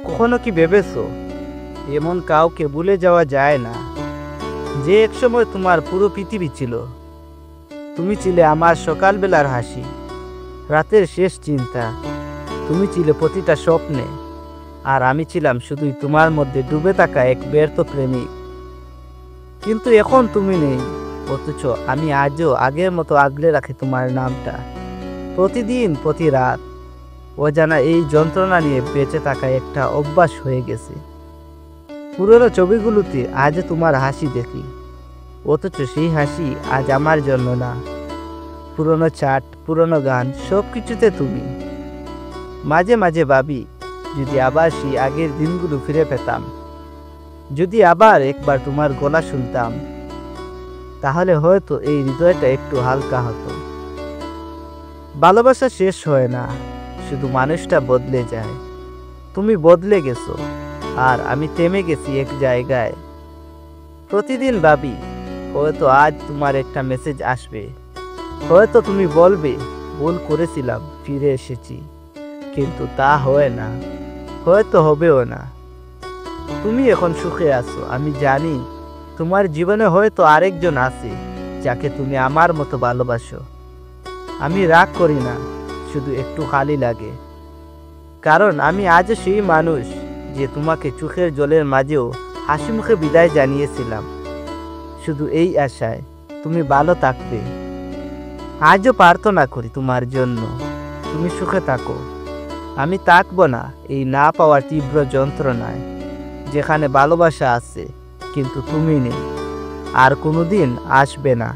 কখনো কি ভেবেছো এমন কাউকে ভুলে যাওয়া যায় না, যে একসময় তোমার পুরো পৃথিবী ছিল? তুমি ছিলে আমার সকালবেলার হাসি, রাতের শেষ চিন্তা। তুমি ছিলে প্রতিটা স্বপ্নে, আর আমি ছিলাম শুধুই তোমার মধ্যে ডুবে থাকা এক ব্যর্থ প্রেমিক। কিন্তু এখন তুমি নেই, অথচ আমি আজও আগের মতো আগলে রাখি তোমার নামটা। প্রতিদিন প্রতি রাত অজানা এই যন্ত্রণা নিয়ে বেঁচে থাকা একটা অভ্যাস হয়ে গেছে। পুরনো ছবিগুলোতে আজ তোমার হাসি দেখি, অথচ সেই হাসি আজ আমার জন্য না। পুরনো চাট, পুরনো গান, সব কিছুতে তুমি। মাঝে মাঝে ভাবি, যদি আবার সেই আগের দিনগুলো ফিরে পেতাম, যদি আবার একবার তোমার গলা শুনতাম, তাহলে হয়তো এই হৃদয়টা একটু হালকা হতো। ভালোবাসা শেষ হয় না, শুধু মানুষটা বদলে যায়। তুমি বদলে গেছো, আর আমি থেমে গেছি এক জায়গায়। প্রতিদিন ভাবি, হয়তো আজ তোমার একটা মেসেজ আসবে, হয়তো তুমি বলবে ভুল করেছিলাম, ফিরে এসেছি। কিন্তু তা হয় না, হয়তো হবেও না। তুমি এখন সুখে আছো, আমি জানি। তোমার জীবনে হয়তো আরেকজন আছে যাকে তুমি আমার মতো ভালোবাসো। আমি রাগ করি না, শুধু একটু খালি লাগে। কারণ আমি আজও সেই মানুষ যে তোমাকে চোখের জলের মাঝেও হাসি মুখে বিদায় জানিয়েছিলাম, শুধু এই আশায় তুমি ভালো থাকবে। আজও প্রার্থনা করি তোমার জন্য, তুমি সুখে থাকো। আমি থাকবো না এই না পাওয়ার তীব্র যন্ত্রণায়, যেখানে ভালোবাসা আছে কিন্তু তুমি নেই, আর কোনোদিন আসবে না।